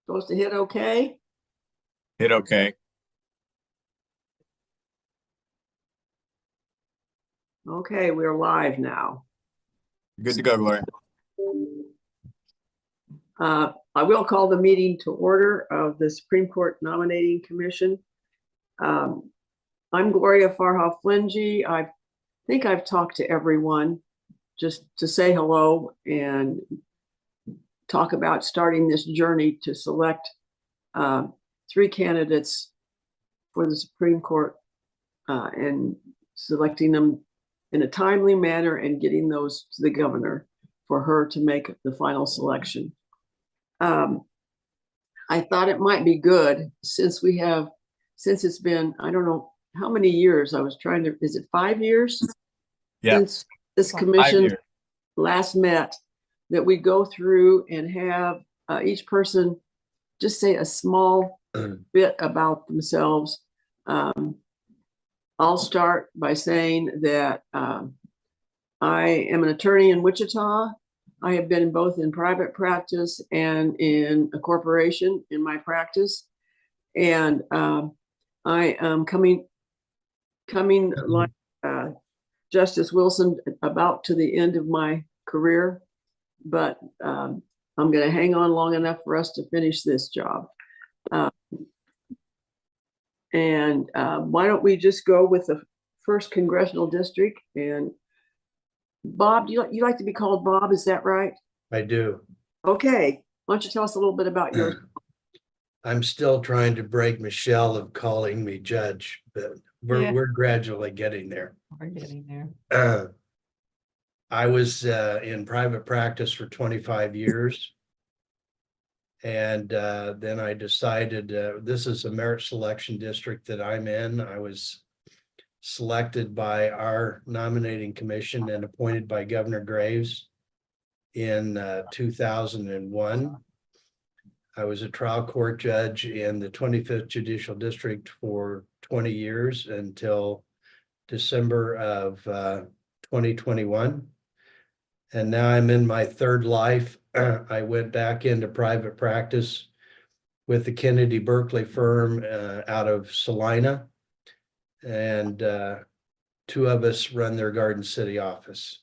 Supposed to hit okay? Hit okay. Okay, we're live now. Good to go, Gloria. I will call the meeting to order of the Supreme Court Nominating Commission. I'm Gloria Farha-Flingy. I think I've talked to everyone just to say hello and talk about starting this journey to select 3 candidates for the Supreme Court and selecting them in a timely manner and getting those to the governor for her to make the final selection. I thought it might be good since it's been, I don't know how many years. Is it 5 years? Yeah. Since this commission last met, that we go through and have each person just say a small bit about themselves. I'll start by saying that I am an attorney in Wichita. I have been both in private practice and in a corporation in my practice. And I am coming like Justice Wilson about to the end of my career, but I'm going to hang on long enough for us to finish this job. Why don't we just go with the first congressional district? And Bob, you like to be called Bob, is that right? I do. Okay, why don't you tell us a little bit about yours? I'm still trying to break Michelle of calling me judge, but we're gradually getting there. We're getting there. I was in private practice for 25 years. And then I decided this is a merit selection district that I'm in. I was selected by our nominating commission and appointed by Governor Graves in 2001. I was a trial court judge in the 25th Judicial District for 20 years until December of 2021. And now I'm in my third life. I went back into private practice with the Kennedy Berkeley firm out of Salina. And 2 of us run their Garden City office.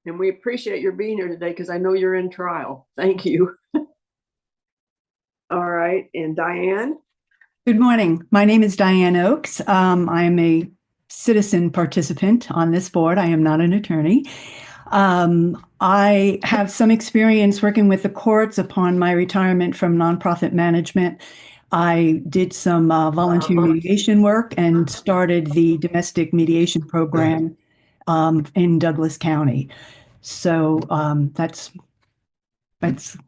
And we appreciate your being here today because I know you're in trial. Thank you. All right, and Diane? Good morning. My name is Diane Oakes. I am a citizen participant on this board. I am not an attorney. I have some experience working with the courts upon my retirement from nonprofit management. I did some volunteer mediation work and started the domestic mediation program in Douglas County. So that's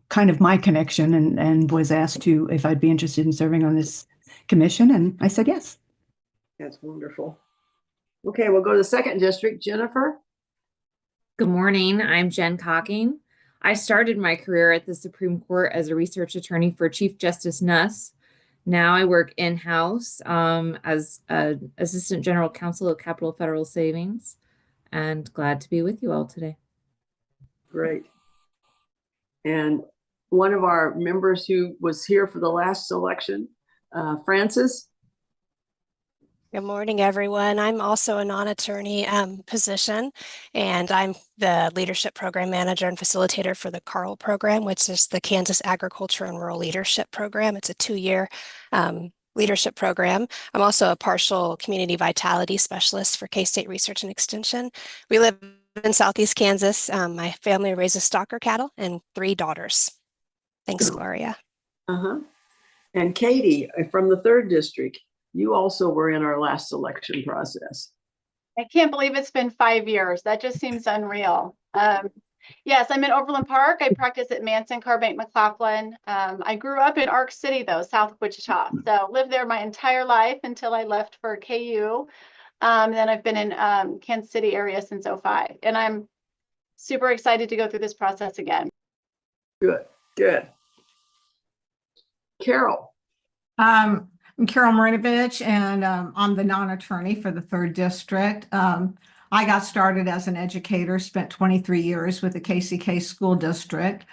kind of my connection, and was asked if I'd be interested in serving on this commission, and I said yes. That's wonderful. Okay, we'll go to the second district. Jennifer? Good morning. I'm Jen Cocking. I started my career at the Supreme Court as a research attorney for Chief Justice Nuss. Now I work in-house as an Assistant General Counsel at Capital Federal Savings, and glad to be with you all today. Great. And one of our members who was here for the last selection, Frances? Good morning, everyone. I'm also a non-attorney position, and I'm the leadership program manager and facilitator for the CARL program, which is the Kansas Agriculture and Rural Leadership Program. It's a 2-year leadership program. I'm also a partial community vitality specialist for K-State Research and Extension. We live in Southeast Kansas. My family raises stocker cattle and 3 daughters. Thanks, Gloria. And Katie from the third district. You also were in our last selection process. I can't believe it's been 5 years. That just seems unreal. Yes, I'm in Overland Park. I practice at Manson, Carbank, McLaughlin. I grew up in Ark City, though, south of Wichita. So lived there my entire life until I left for KU. Then I've been in Kansas City area since 2005. And I'm super excited to go through this process again. Good, good. Carol? I'm Carol Marinovich, and I'm the non-attorney for the third district. I got started as an educator, spent 23 years with the KCK school district,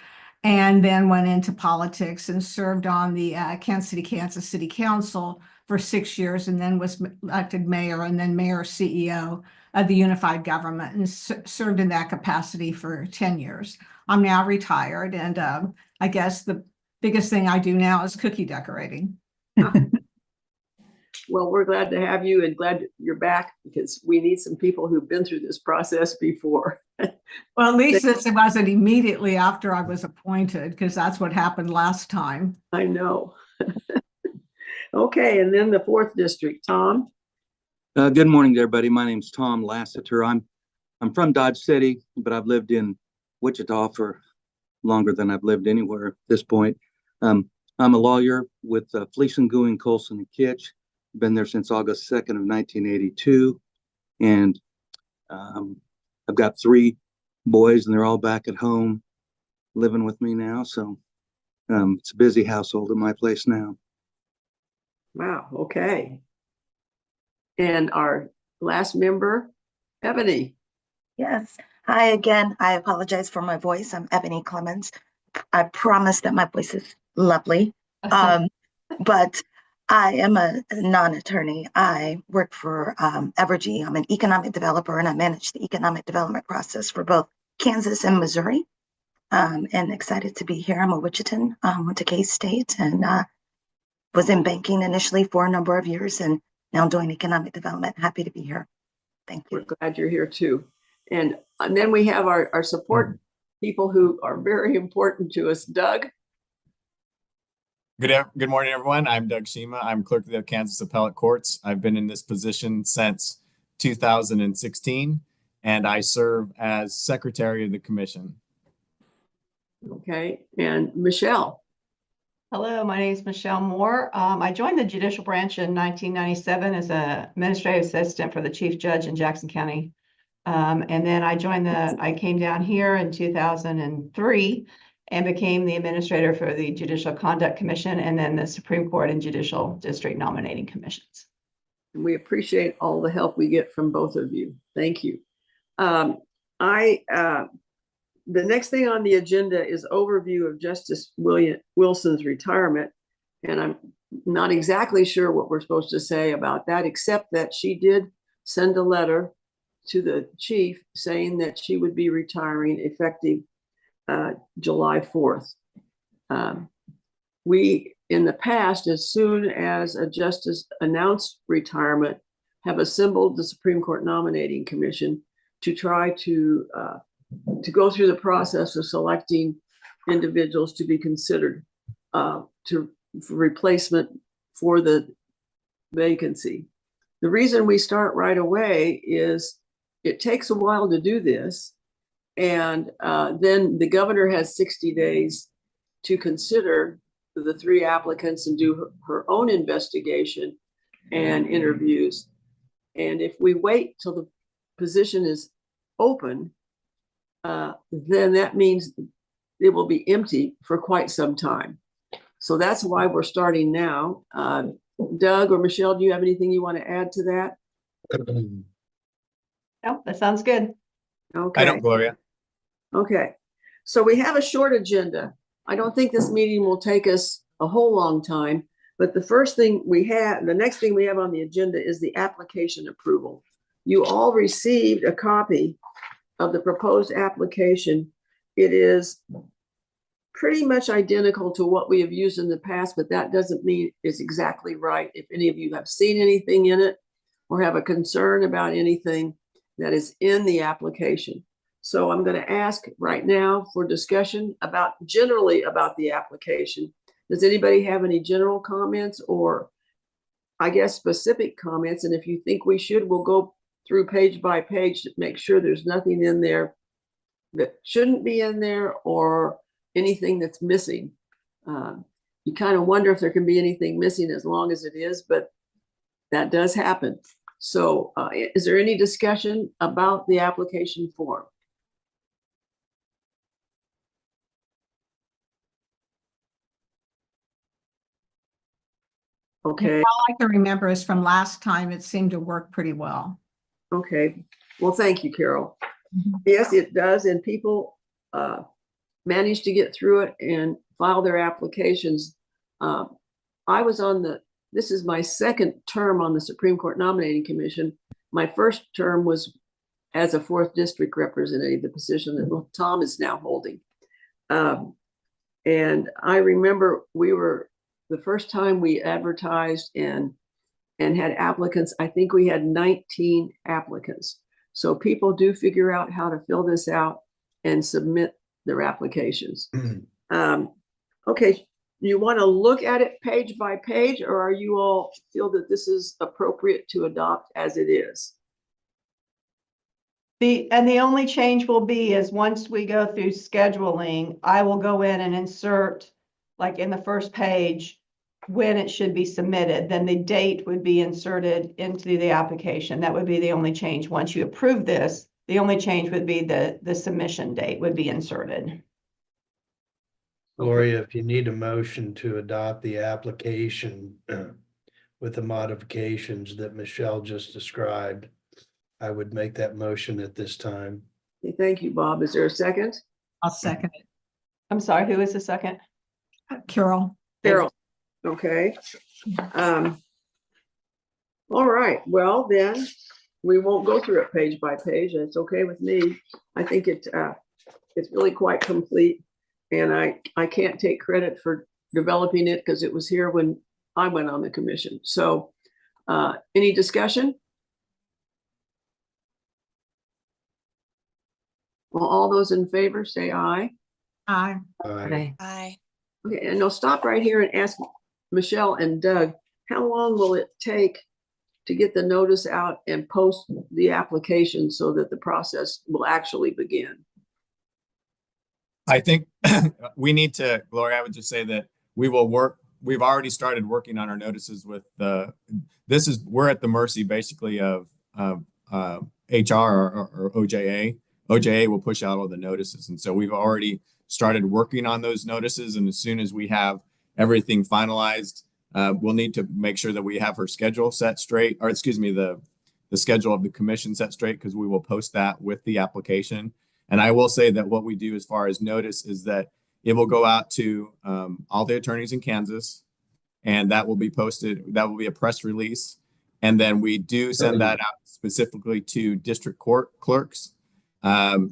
and then went into politics and served on the Kansas City Council for 6 years, and then was elected mayor and then mayor CEO of the unified government, and served in that capacity for 10 years. I'm now retired, and I guess the biggest thing I do now is cookie decorating. Well, we're glad to have you and glad you're back because we need some people who've been through this process before. Well, at least it wasn't immediately after I was appointed, because that's what happened last time. I know. Okay, and then the 4th district, Tom. Good morning, everybody. My name's Tom Lassiter. I'm from Dodge City, but I've lived in Wichita for longer than I've lived anywhere at this point. I'm a lawyer with Fleeson, Gooing, Colson, and Kitch. Been there since August 2nd of 1982. And I've got 3 boys, and they're all back at home living with me now. So it's a busy household at my place now. Wow, okay. And our last member, Ebony. Yes. Hi again. I apologize for my voice. I'm Ebony Clemens. I promise that my voice is lovely. But I am a non-attorney. I work for Evergy. I'm an economic developer, and I manage the economic development process for both Kansas and Missouri. And excited to be here. I'm a Wichitan, went to K-State, and was in banking initially for a number of years, and now doing economic development. Happy to be here. Thank you. We're glad you're here too. And then we have our support people who are very important to us. Doug? Good morning, everyone. I'm Doug Shima. I'm clerk of the Kansas Appellate Courts. I've been in this position since 2016, and I serve as secretary of the commission. Okay, and Michelle? Hello, my name is Michelle Moore. I joined the judicial branch in 1997 as an administrative assistant for the chief judge in Jackson County. And then I came down here in 2003 and became the administrator for the Judicial Conduct Commission and then the Supreme Court and Judicial District Nominating Commissions. And we appreciate all the help we get from both of you. Thank you. The next thing on the agenda is overview of Justice Wilson's retirement. And I'm not exactly sure what we're supposed to say about that, except that she did send a letter to the chief saying that she would be retiring effective July 4th. We, in the past, as soon as a justice announced retirement, have assembled the Supreme Court Nominating Commission to try to go through the process of selecting individuals to be considered for replacement for the vacancy. The reason we start right away is it takes a while to do this, and then the governor has 60 days to consider the 3 applicants and do her own investigation and interviews. And if we wait till the position is open, then that means it will be empty for quite some time. So that's why we're starting now. Doug or Michelle, do you have anything you want to add to that? No, that sounds good. Okay. I don't, Gloria. Okay. So we have a short agenda. I don't think this meeting will take us a whole long time, but the next thing we have on the agenda is the application approval. You all received a copy of the proposed application. It is pretty much identical to what we have used in the past, but that doesn't mean it's exactly right. If any of you have seen anything in it or have a concern about anything that is in the application. So I'm going to ask right now for discussion generally about the application. Does anybody have any general comments or I guess specific comments? And if you think we should, we'll go through page by page to make sure there's nothing in there that shouldn't be in there or anything that's missing. You kind of wonder if there can be anything missing as long as it is, but that does happen. So is there any discussion about the application form? Okay. All I can remember is from last time, it seemed to work pretty well. Okay. Well, thank you, Carol. Yes, it does. And people managed to get through it and file their applications. I was this is my second term on the Supreme Court Nominating Commission. My first term was as a 4th District representative, the position that Tom is now holding. And I remember the first time we advertised and had applicants, I think we had 19 applicants. So people do figure out how to fill this out and submit their applications. Okay, you want to look at it page by page, or are you all feel that this is appropriate to adopt as it is? The only change will be is once we go through scheduling, I will go in and insert, like in the first page, when it should be submitted. Then the date would be inserted into the application. That would be the only change. Once you approve this, the only change would be the submission date would be inserted. Gloria, if you need a motion to adopt the application with the modifications that Michelle just described, I would make that motion at this time. Okay, thank you, Bob. Is there a second? I'll second it. I'm sorry, who is the second? Carol. Carol. Okay. All right. Well, then we won't go through it page by page. It's okay with me. I think it's really quite complete, and I can't take credit for developing it because it was here when I went on the commission. So, any discussion? Well, all those in favor say aye. Aye. Aye. Aye. Okay, and I'll stop right here and ask Michelle and Doug, how long will it take to get the notice out and post the application so that the process will actually begin? I think we need to, Gloria, I would just say that we've already started working on our notices with we're at the mercy basically of HR or OJA. OJA will push out all the notices. And so we've already started working on those notices. And as soon as we have everything finalized, we'll need to make sure that we have her schedule set straight, or excuse me, the schedule of the commission set straight, because we will post that with the application. And I will say that what we do as far as notice is that it will go out to all the attorneys in Kansas, and that will be posted. That will be a press release. And then we do send that out specifically to district court clerks.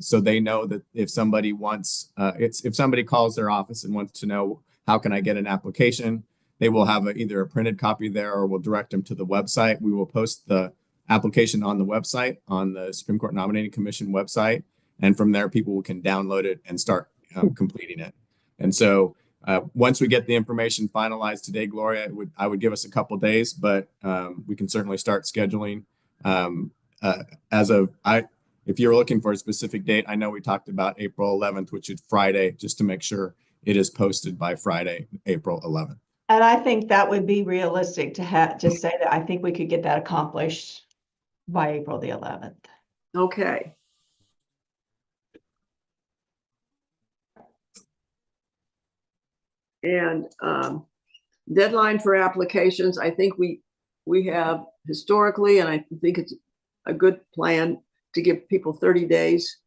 So they know that if somebody wants, if somebody calls their office and wants to know, how can I get an application? They will have either a printed copy there, or we'll direct them to the website. We will post the application on the website, on the Supreme Court Nominating Commission website. And from there, people can download it and start completing it. And so once we get the information finalized today, Gloria, I would give us a couple days, but we can certainly start scheduling. If you're looking for a specific date, I know we talked about April 11th, which is Friday, just to make sure it is posted by Friday, April 11th. And I think that would be realistic to say that I think we could get that accomplished by April the 11th. Okay. And deadline for applications, I think we have historically, and I think it's a good plan to give people 30 days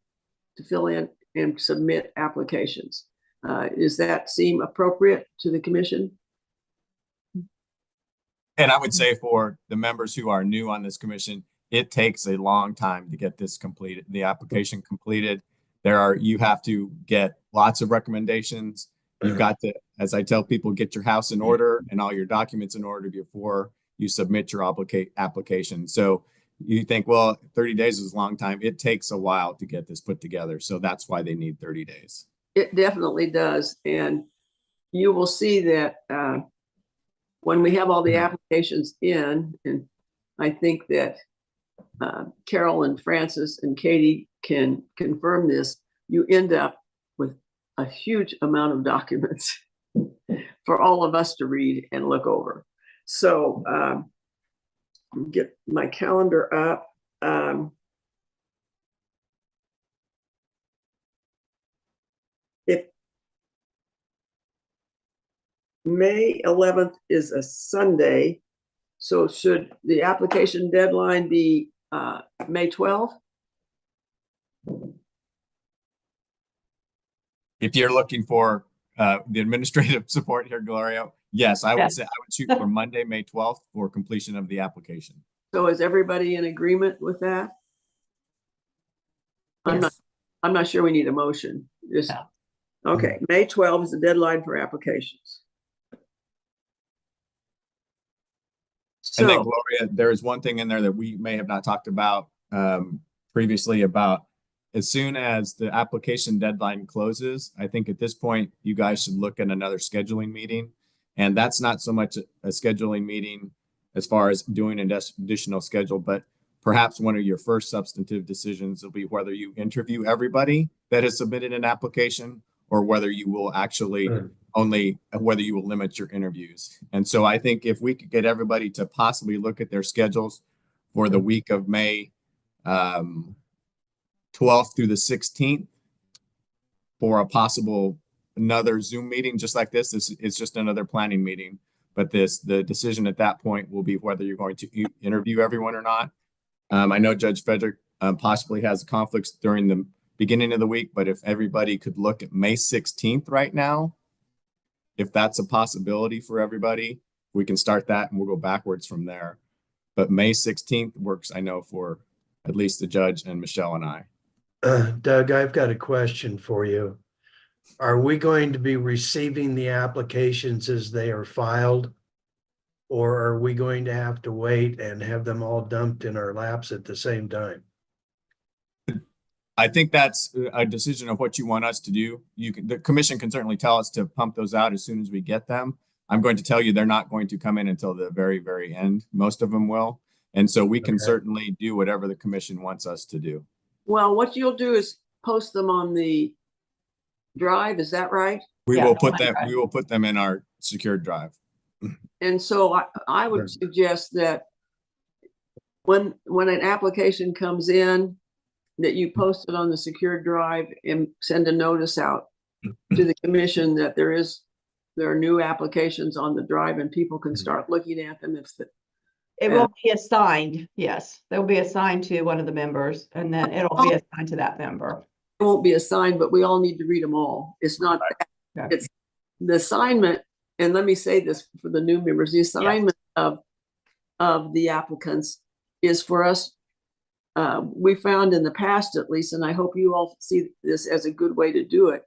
to fill in and submit applications. Does that seem appropriate to the commission? And I would say for the members who are new on this commission, it takes a long time to get this completed, the application completed. You have to get lots of recommendations. You've got to, as I tell people, get your house in order and all your documents in order before you submit your application. So you think, well, 30 days is a long time. It takes a while to get this put together. So that's why they need 30 days. It definitely does. And you will see that when we have all the applications in, and I think that Carol and Francis and Katie can confirm this, you end up with a huge amount of documents for all of us to read and look over. So get my calendar up. If May 11th is a Sunday, so should the application deadline be May 12th? If you're looking for the administrative support here, Gloria, yes, I would Yes. say I would shoot for Monday, May 12th for completion of the application. So is everybody in agreement with that? Yes. I'm not sure we need a motion. Just, No. okay, May 12th is the deadline for applications. And then So, Gloria, there is one thing in there that we may have not talked about previously about as soon as the application deadline closes, I think at this point, you guys should look at another scheduling meeting. And that's not so much a scheduling meeting as far as doing an additional schedule, but perhaps one of your first substantive decisions will be whether you interview everybody that has submitted an application or whether you will actually whether you will limit your interviews. And so I think if we could get everybody to possibly look at their schedules for the week of May 12th through the 16th for a possible another Zoom meeting just like this. It's just another planning meeting, but the decision at that point will be whether you're going to interview everyone or not. I know Judge Frederick possibly has conflicts during the beginning of the week, but if everybody could look at May 16th right now, if that's a possibility for everybody, we can start that and we'll go backwards from there. But May 16th works, I know, for at least the judge and Michelle and I. Doug, I've got a question for you. Are we going to be receiving the applications as they are filed? Or are we going to have to wait and have them all dumped in our laps at the same time? I think that's a decision of what you want us to do. The commission can certainly tell us to pump those out as soon as we get them. I'm going to tell you they're not going to come in until the very, very end. Most of them will. And so we can certainly do whatever the commission wants us to do. well, what you'll do is post them on the drive, is that right? We Yeah, will on put my them, drive. we will put them in our secured drive. And so I would suggest that when an application comes in, that you post it on the secured drive and send a notice out to the commission that there are new applications on the drive and people can start looking at them if It will be assigned, yes. They'll be assigned to one of the members and then it'll be assigned to that member. it won't be assigned, but we all need to read them all. It's not that. Okay. It's the assignment, and let me say this for the new members, the assignment of the applicants is for us. We found in the past, at least, and I hope you all see this as a good way to do it.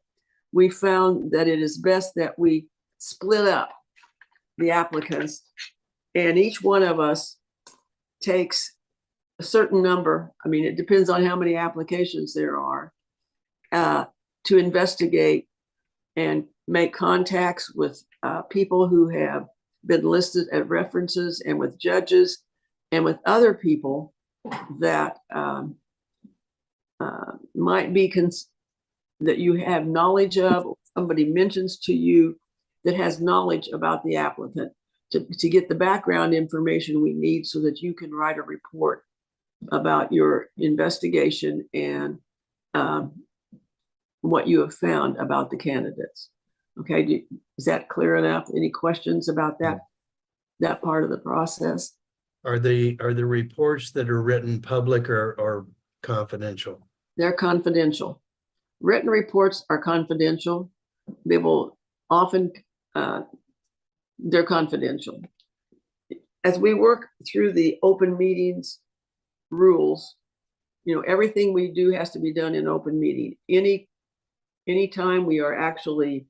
We found that it is best that we split up the applicants and each one of us takes a certain number. I mean, it depends on how many applications there are to investigate and make contacts with people who have been listed as references and with judges and with other people that might be that you have knowledge of, or somebody mentions to you that has knowledge about the applicant to get the background information we need so that you can write a report about your investigation and what you have found about the candidates. Okay, is that clear enough? Any questions about that part of the process? Are the reports that are written public or confidential? They're confidential. Written reports are confidential. They will often, they're confidential. As we work through the open meetings rules, everything we do has to be done in open meeting. Anytime we are actually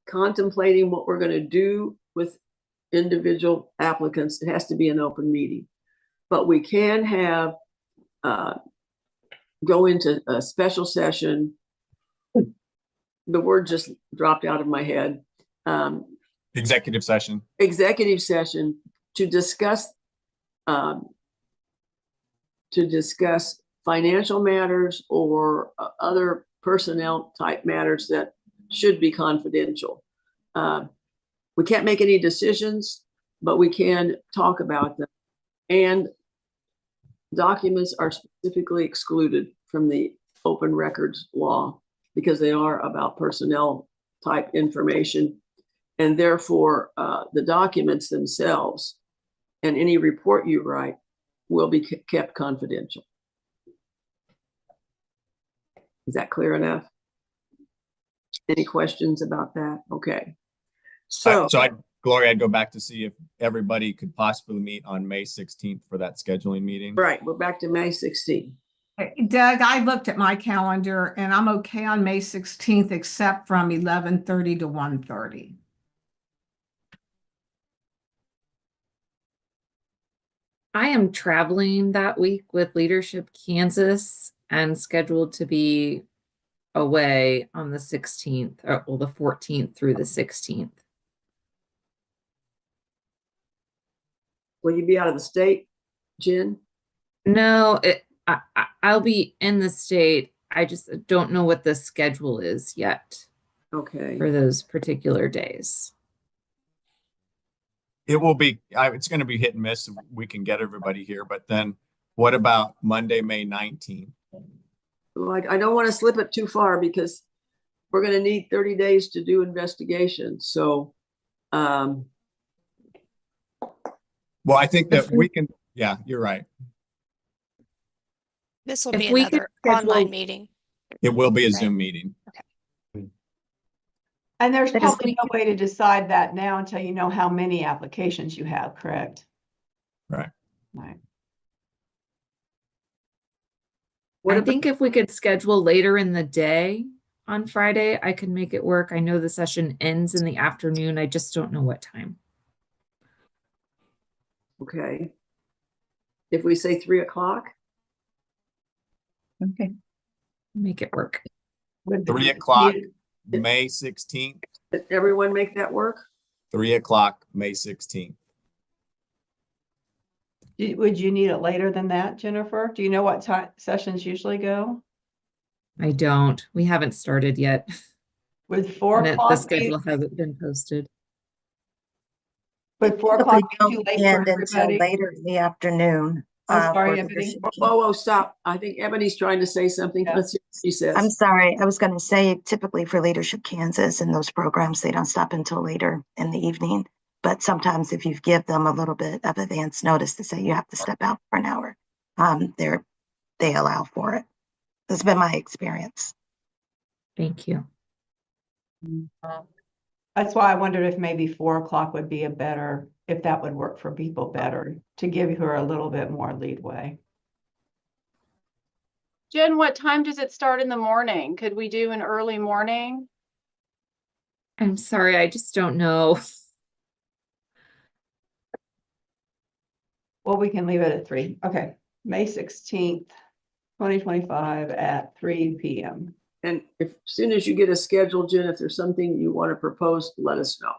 contemplating what we're going to do with individual applicants, it has to be an open meeting. But we can have go into a special session. The word just dropped out of my head. Executive session. Executive session to discuss financial matters or other personnel type matters that should be confidential. We can't make any decisions, but we can talk about them. And documents are specifically excluded from the open records law because they are about personnel type information. And therefore, the documents themselves and any report you write will be kept confidential. Is that clear enough? Any questions about that? Okay. So, Gloria, I'd go back to see if everybody could possibly meet on May 16th for that scheduling meeting. right, we're back to May 16th. Doug, I looked at my calendar and I'm okay on May 16th, except from 11:30 to 1:30. I am traveling that week with Leadership Kansas and scheduled to be away on the 16th, or well, the 14th through the 16th. Will you be out of the state, Jen? No, I'll be in the state. I just don't know what the schedule is yet Okay. for those particular days. It will be, it's going to be hit and miss if we can get everybody here. But then what about Monday, May 19th? Like, I don't want to slip it too far because we're going to need 30 days to do investigations. So, Well, I think that we can, yeah, you're right. This will If be we could another online meeting. It will be a Right. Zoom meeting. And there's That is- probably no way to decide that now until you know how many applications you have, correct? Right. Right. what I about, think if we could schedule later in the day on Friday, I could make it work. I know the session ends in the afternoon. I just don't know what time. okay. If we say 3 o'clock, Okay. Make it work. Would 3 be- o'clock, May 16th, did everyone make that work? 3 o'clock, May 16th. Would you need it later than that, Jennifer? Do you know what time sessions usually go? I don't. We haven't started yet. Would 4 And the o'clock be, schedule hasn't been posted. would 4 If o'clock they be too don't late for end until everybody? later in the afternoon. I'm sorry, for Ebony. leadership Whoa, stop. I think Ebony's trying to say something. Yeah. Let's see what she says. I'm sorry, I was going to say typically for Leadership Kansas and those programs, they don't stop until later in the evening. But sometimes if you give them a little bit of advance notice to say you have to step out for an hour, they allow for it. That's been my experience. Thank you. That's why I wondered if maybe 4 o'clock would be if that would work for people better, to give her a little bit more leadway. Jen, what time does it start in the morning? Could we do an early morning? I'm sorry, I just don't know. Well, we can leave it at 3. Okay, May 16th, 2025 at 3 p.m. And as soon as you get a schedule, Jen, if there's something you want to propose, let us know.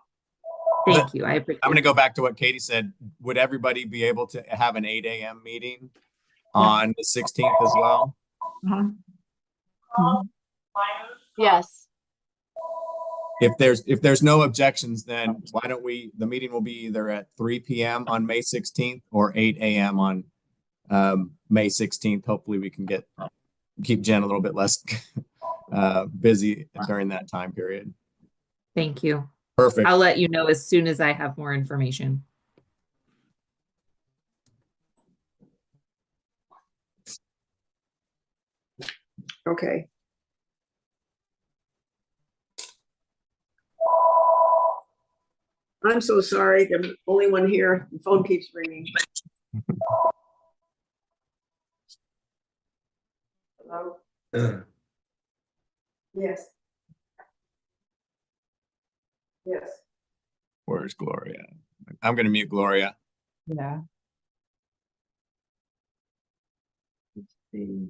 Thank you. I appreciate I'm going to it. go back to what Katie said. Would everybody be able to have an 8 a.m. meeting on the 16th as well? Yes. If there's no objections, then why don't the meeting will be either at 3 p.m. on May 16th or 8 a.m. on May 16th. Hopefully we can keep Jen a little bit less busy during that time period. Thank you. Perfect. I'll let you know as soon as I have more information. Okay. I'm so sorry. I'm the only one here. The phone keeps ringing. Hello? Yes. Yes. Where's Gloria? I'm going to mute Gloria. Yeah. Let's see.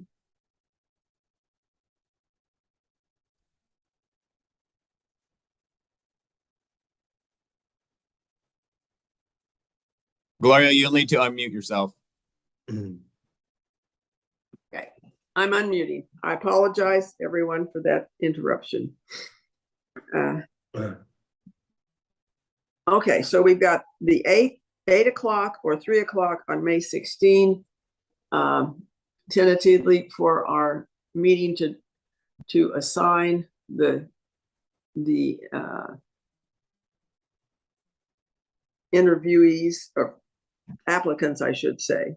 Gloria, you'll need to unmute yourself. Okay. I'm unmuting. I apologize, everyone, for that interruption. Okay, so we've got the 8 o'clock or 3 o'clock on May 16, tentatively for our meeting to assign the interviewees or applicants, I should say.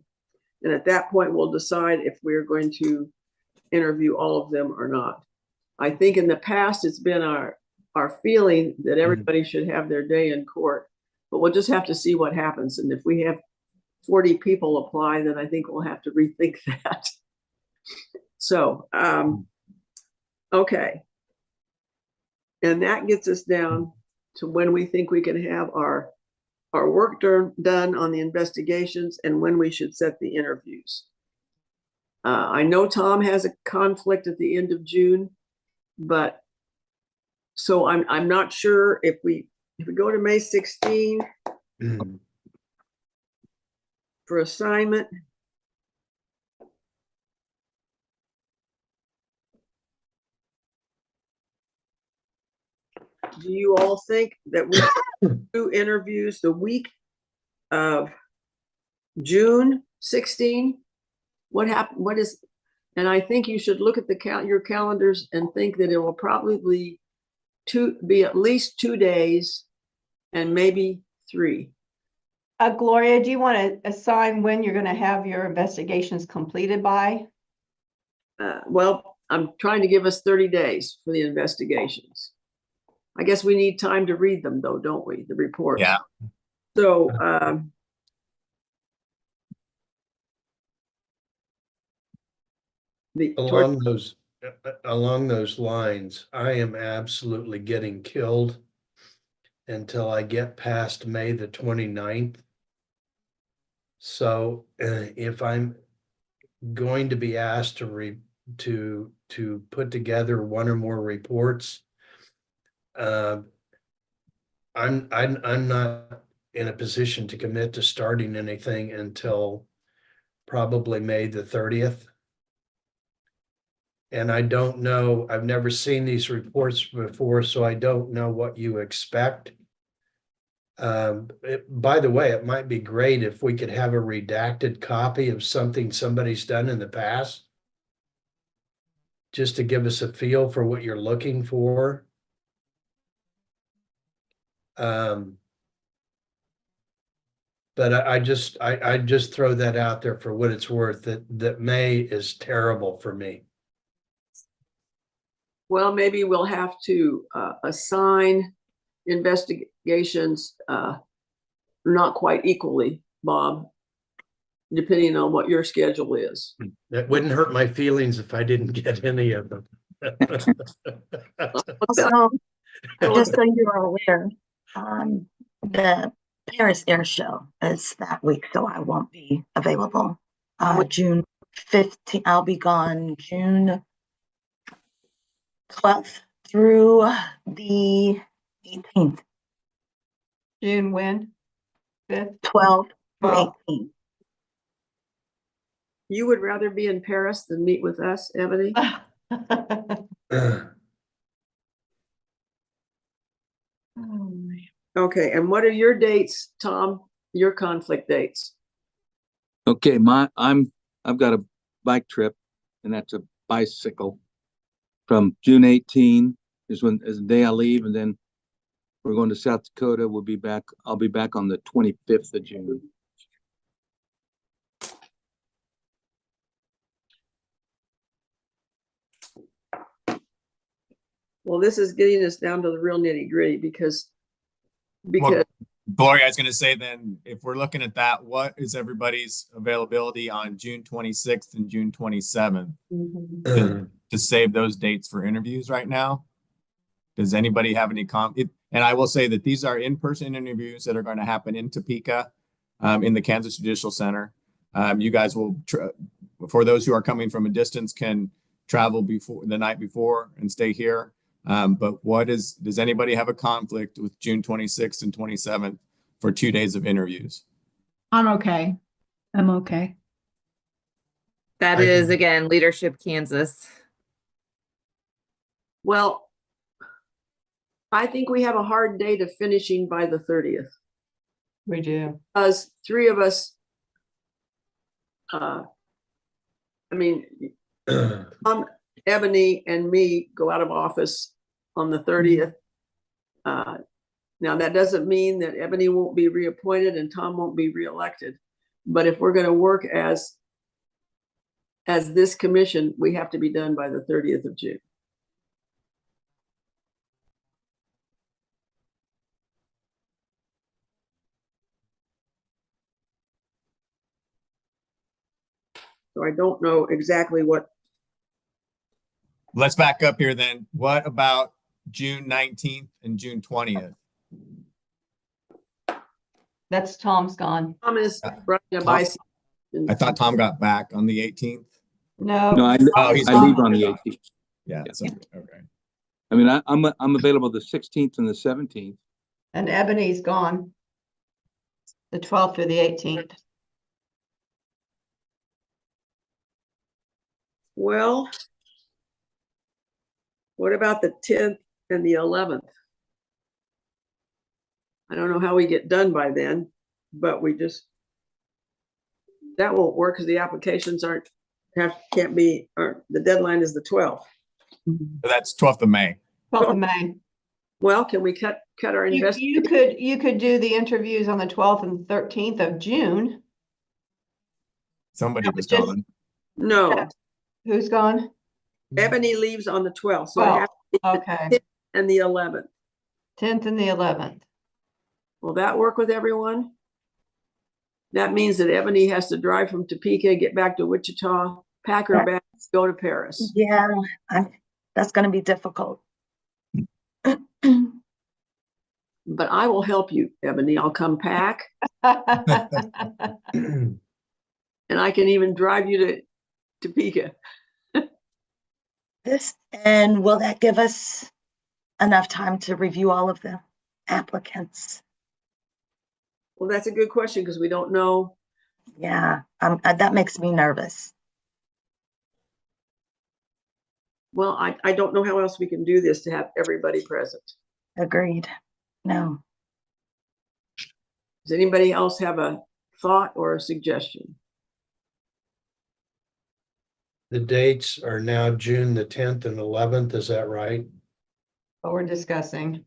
And at that point, we'll decide if we're going to interview all of them or not. I think in the past, it's been our our feeling that everybody should have their day in court, but we'll just have to see what happens. And if we have 40 people apply, then I think we'll have to rethink that. So, okay. And that gets us down to when we think we can have our work done on the investigations and when we should set the interviews. I know Tom has a conflict at the end of June, but so I'm not sure if we go to May 16 for assignment. Do you all think that we should do interviews the week of June 16? What happened? What is? And I think you should look at your calendars and think that it will probably be at least 2 days and maybe 3. Gloria, do you want to assign when you're going to have your investigations completed by? Well, I'm trying to give us 30 days for the investigations. I guess we need time to read them though, don't we? The report. Yeah. So, along those lines, I am absolutely getting killed until I get past May the 29th. So if I'm going to be asked to put together one or more reports, I'm not in a position to commit to starting anything until probably May the 30th. And I don't know, I've never seen these reports before, so I don't know what you expect. By the way, it might be great if we could have a redacted copy of something somebody's done in the past, just to give us a feel for what you're looking for. But I just throw that out there for what it's worth, that May is terrible for me. well, maybe we'll have to assign investigations not quite equally, Bob, depending on what your schedule is. That wouldn't hurt my feelings if I didn't get any of them. Also, just so you're aware, the Paris Air Show is that week, so I won't be available. June 15th, I'll be gone June 12th through the 18th. June when? 5th? 12th through 18th. You would rather be in Paris than meet with us, Ebony? Okay, and what are your dates, Tom? Your conflict dates? Okay, I've got a bike trip, and that's a bicycle. From June 18 is the day I leave, and then we're going to South Dakota. I'll be back on the 25th of June. Well, this is getting us down to the real nitty gritty because Well, Gloria, I was going to say then, if we're looking at that, what is everybody's availability on June 26th and June 27th to save those dates for interviews right now? Does anybody have any and I will say that these are in-person interviews that are going to happen in Topeka, in the Kansas Judicial Center. You guys will, for those who are coming from a distance, can travel the night before and stay here. But does anybody have a conflict with June 26th and 27th for 2 days of interviews? I'm okay. I'm okay. That is, again, Leadership Kansas. well, I think we have a hard day to finishing by the 30th. We do. Because 3 of us, I mean, Ebony and me go out of office on the 30th. Now, that doesn't mean that Ebony won't be reappointed and Tom won't be reelected. But if we're going to work as this commission, we have to be done by the 30th of June. So I don't know exactly what, Let's back up here then. What about June 19th and June 20th? That's Tom's gone. Tom is running a Tom? bicycle. I thought Tom got back on the 18th. Oh. No, Oh, he's I gone. leave on the 18th. Yeah, so, okay. I mean, I'm available the 16th and the 17th. And Ebony's gone. The 12th through the 18th. Well, what about the 10th and the 11th? I don't know how we get done by then, but that won't work because the applications can't be, the deadline is the 12th. So that's 12th of May. 12th of May. Well, can we cut our You could do the interviews on the 12th and 13th of June. Somebody was just- gone. No, Who's gone? Ebony leaves on the 12th, so I have Okay, 10th and the 11th. 10th and the 11th. Will that work with everyone? That means that Ebony has to drive from Topeka, get back to Wichita, pack her bags, go to Paris. Yeah, that's going to be difficult. But I will help you, Ebony. I'll come pack and I can even drive you to Topeka. And will that give us enough time to review all of the applicants? Well, that's a good question because we don't know. Yeah, that makes me nervous. Well, I don't know how else we can do this to have everybody present. Agreed. No. Does anybody else have a thought or a suggestion? The dates are now June the 10th and 11th, is that right? What we're discussing.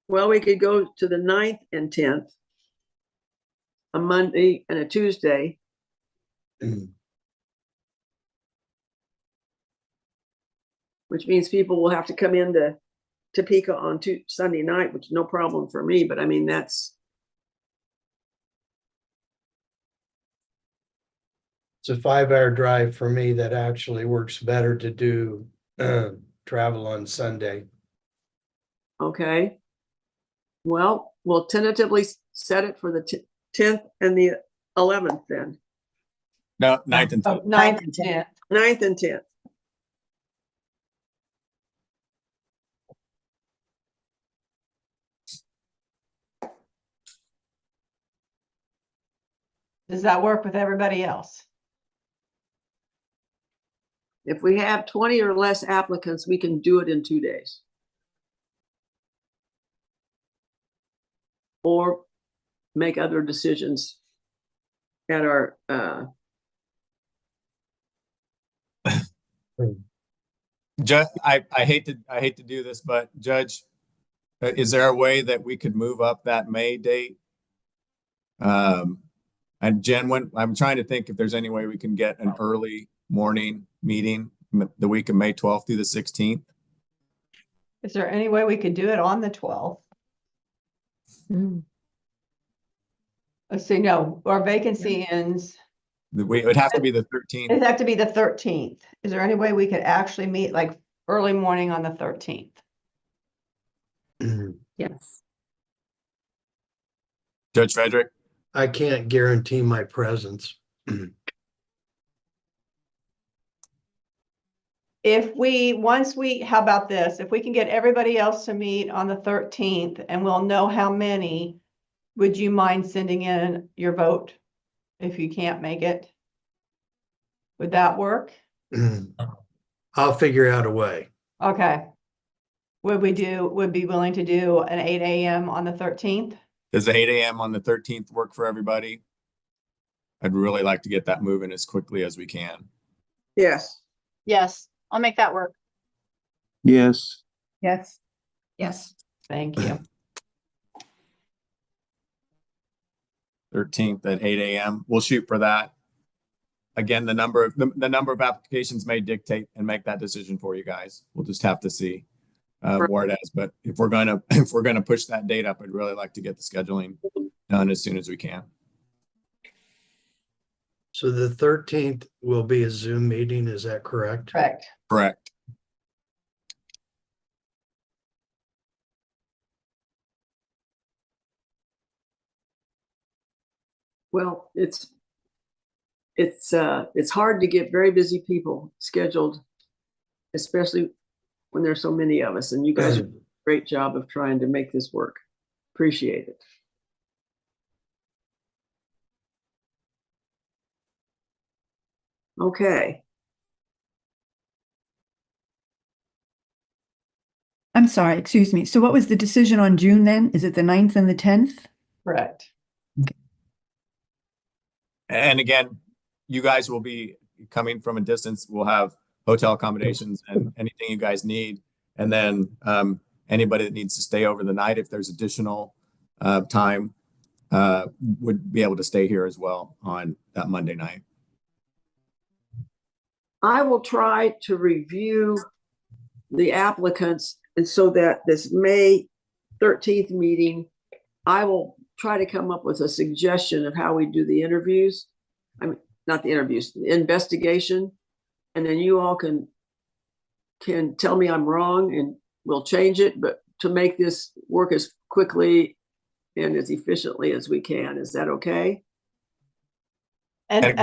Well, we could go to the 9th and 10th, a Monday and a Tuesday. Which means people will have to come into Topeka on Sunday night, which is no problem for me, but I mean, it's a 5-hour drive for me. That actually works better to do travel on Sunday. okay. Well, we'll tentatively set it for the 10th and the 11th then, No, 9th and 10th. 9th and 10th. 9th and 10th. Does that work with everybody else? If we have 20 or less applicants, we can do it in 2 days. Or make other decisions at our, Judge, I hate to do this, but Judge, is there a way that we could move up that May date? And Jen, I'm trying to think if there's any way we can get an early morning meeting the week of May 12th through the 16th. Is there any way we could do it on the 12th? Let's see, no, our vacancy ends. It would have to be the 13th. It'd have to be the 13th. Is there any way we could actually meet like early morning on the 13th? Yes. Judge Frederick? I can't guarantee my presence. How about this? If we can get everybody else to meet on the 13th and we'll know how many, would you mind sending in your vote if you can't make it? Would that work? I'll figure out a way. Okay. Would be willing to do an 8 a.m. on the 13th? Does the 8 a.m. on the 13th work for everybody? I'd really like to get that moving as quickly as we can. yes. Yes, I'll make that work. Yes. Yes. Yes. Thank you. 13th at 8 a.m. We'll shoot for that. Again, the number of applications may dictate and make that decision for you guys. We'll just have to see where it is. But if we're gonna push that date up, I'd really like to get the scheduling done as soon as we can. So the 13th will be a Zoom meeting, is that correct? Correct. Correct. Well, it's hard to get very busy people scheduled, especially when there's so many of us, and you guys are doing a great job of trying to make this work. Appreciate it. Okay. I'm sorry, excuse me. So what was the decision on June then? Is it the 9th and the 10th? Correct. And again, you guys will be coming from a distance. We'll have hotel accommodations and anything you guys need. And then anybody that needs to stay over the night, if there's additional time, would be able to stay here as well on that Monday night. I will try to review the applicants, and so that this May 13th meeting, I will try to come up with a suggestion of how we do the interviews. I mean, not the interviews, the investigation. And then you all can tell me I'm wrong and we'll change it, but to make this work as quickly and as efficiently as we can. Is that okay? And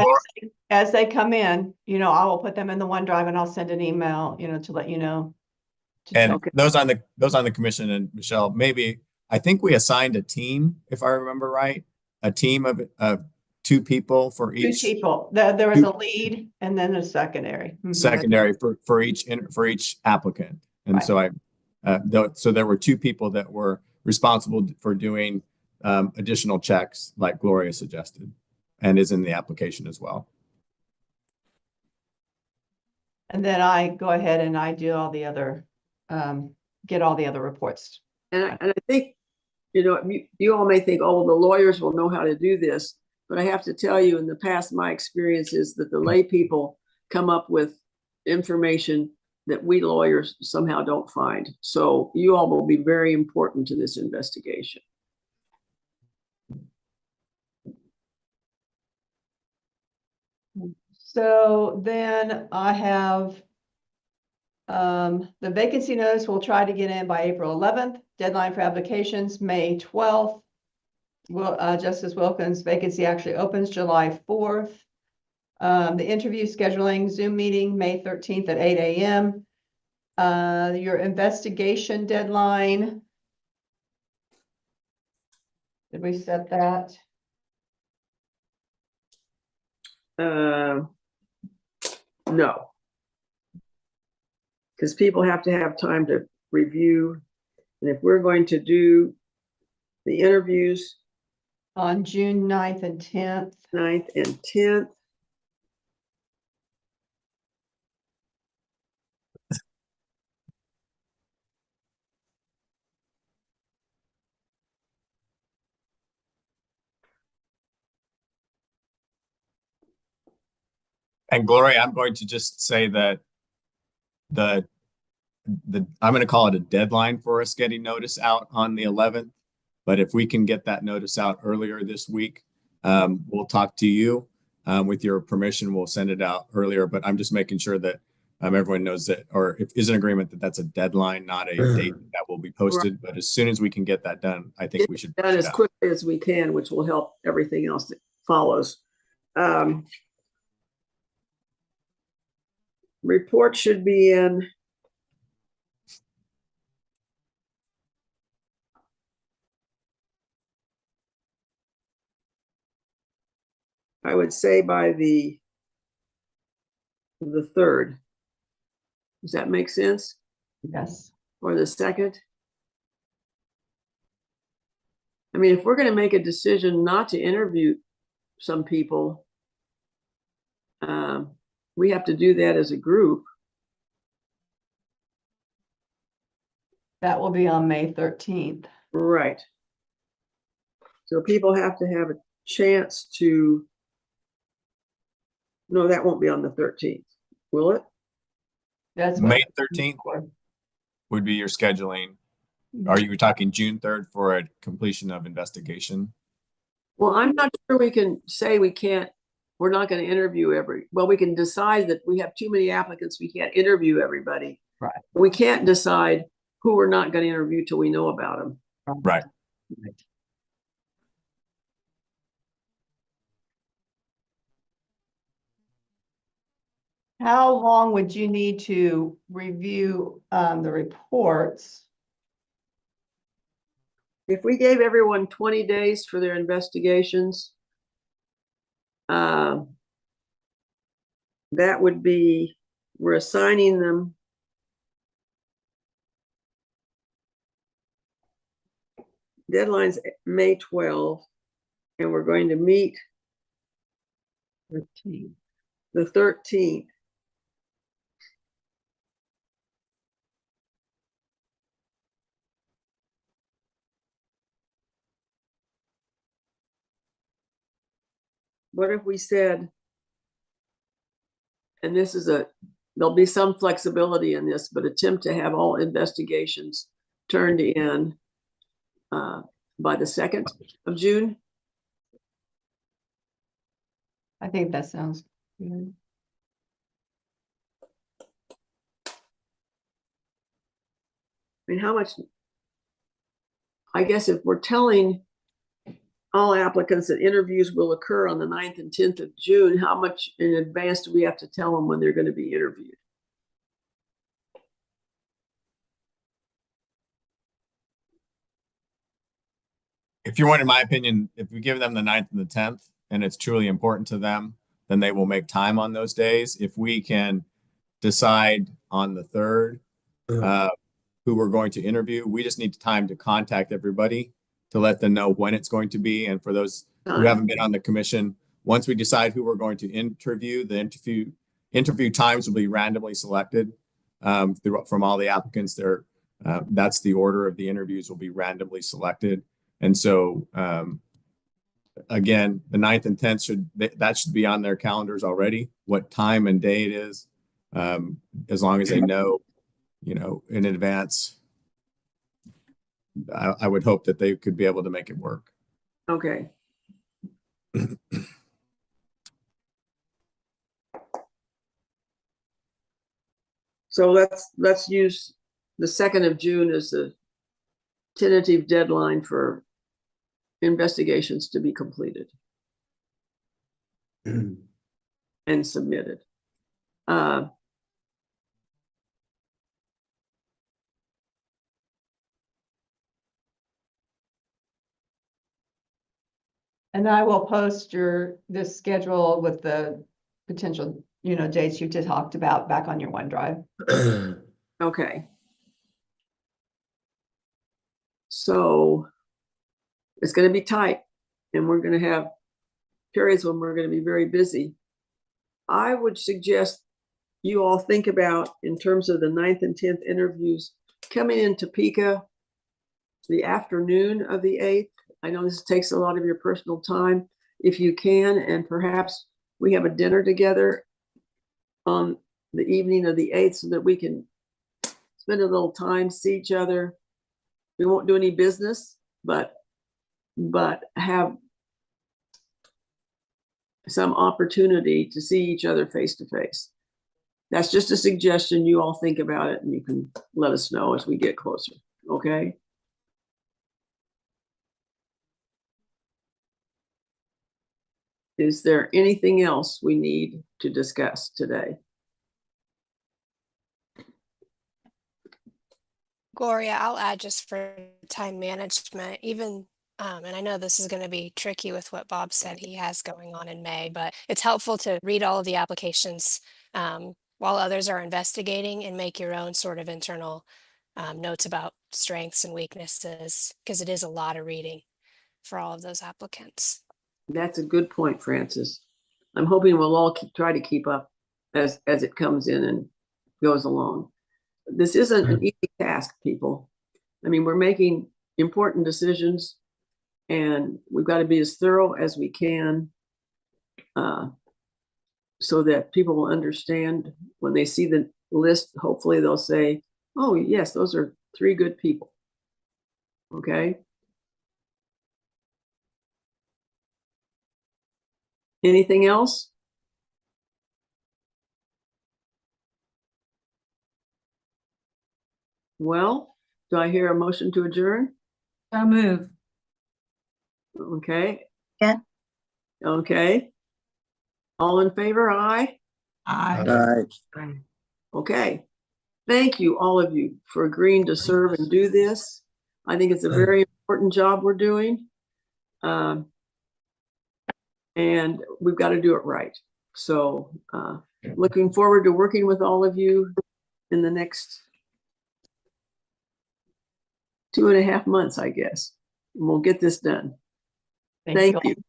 as they come in, I will put them in the OneDrive and I'll send an email, to let you know. And those on the commission, and Michelle, maybe I think we assigned a team, if I remember right, a team of 2 people for each. 2 people. There was a lead and then a secondary. Secondary for each applicant. And right. So so there were 2 people that were responsible for doing additional checks, like Gloria suggested, and is in the application as well. And then I go ahead and I do all the other, get all the other reports. And I think, you all may think, oh, the lawyers will know how to do this. But I have to tell you, in the past, my experience is that the lay people come up with information that we lawyers somehow don't find. So you all will be very important to this investigation. So then I have the vacancy notice we'll try to get in by April 11th. Deadline for applications, May 12th. Justice Wilkins' vacancy actually opens July 4th. The interview scheduling Zoom meeting, May 13th at 8 a.m. Your investigation deadline. Did we set that? No. Because people have to have time to review. And if we're going to do the interviews On June 9th and 10th. 9th and 10th. And Gloria, I'm going to just say that I'm going to call it a deadline for us getting notice out on the 11th. But if we can get that notice out earlier this week, we'll talk to you. With your permission, we'll send it out earlier. But I'm just making sure that everyone knows that, or if is an agreement that that's a deadline, not a date that will be posted. Right. But as soon as we can get that done, I think we should done as quickly as we can, which will help everything else that follows. Report should be in. I would say by the 3rd. Does that make sense? Yes. Or the 2nd? I mean, if we're going to make a decision not to interview some people, we have to do that as a group. That will be on May 13th. Right. So people have to have a chance to. No, that won't be on the 13th, will it? That's May 13th would be your scheduling. Are you talking June 3rd for a completion of investigation? Well, I'm not sure we can say we can't we're not going to interview well, we can decide that we have too many applicants, we can't interview everybody. Right. We can't decide who we're not going to interview till we know about them. Right. Right. How long would you need to review the reports? If we gave everyone 20 days for their investigations, that would be, we're assigning them deadlines May 12th, and we're going to meet 13. the 13th. What if we said, and this is there'll be some flexibility in this, but attempt to have all investigations turned in by the 2nd of June? I think that sounds good. I mean, how much, I guess if we're telling all applicants that interviews will occur on the 9th and 10th of June, how much in advance do we have to tell them when they're going to be interviewed? If you want, in my opinion, if we give them the 9th and the 10th and it's truly important to them, then they will make time on those days. If we can decide on the 3rd who we're going to interview, we just need time to contact everybody to let them know when it's going to be. And for those who haven't been on the commission, once we decide who we're going to interview, the interview times will be randomly selected from all the applicants there. That's the order of the interviews will be randomly selected. And so, again, the 9th and 10th should be on their calendars already, what time and day it is, as long as they know, in advance. I would hope that they could be able to make it work. Okay. So let's use the 2nd of June as the tentative deadline for investigations to be completed and submitted. And I will post this schedule with the potential, dates you just talked about back on your OneDrive. Okay. So it's going to be tight, and we're going to have periods when we're going to be very busy. I would suggest you all think about, in terms of the 9th and 10th interviews, coming in Topeka the afternoon of the 8th. I know this takes a lot of your personal time, if you can, and perhaps we have a dinner together on the evening of the 8th so that we can spend a little time, see each other. We won't do any business, but have some opportunity to see each other face to face. That's just a suggestion. You all think about it and you can let us know as we get closer. Okay. Is there anything else we need to discuss today? Gloria, I'll add just for time management, even, and I know this is going to be tricky with what Bob said he has going on in May, but it's helpful to read all of the applications while others are investigating and make your own sort of internal notes about strengths and weaknesses, because it is a lot of reading for all of those applicants. That's a good point, Francis. I'm hoping we'll all try to keep up as it comes in and goes along. This isn't an easy task, people. I mean, we're making important decisions and we've got to be as thorough as we can so that people will understand when they see the list. Hopefully they'll say, oh yes, those are 3 good people. Okay. Anything else? Well, do I hear a motion to adjourn? So move. Okay. Yeah. Okay. All in favor, aye? Aye. Okay. Thank you, all of you, for agreeing to serve and do this. I think it's a very important job we're doing. And we've got to do it right. So looking forward to working with all of you in the next 2.5 months, I guess. And we'll get this done. Thanks, Thank Glenn. you.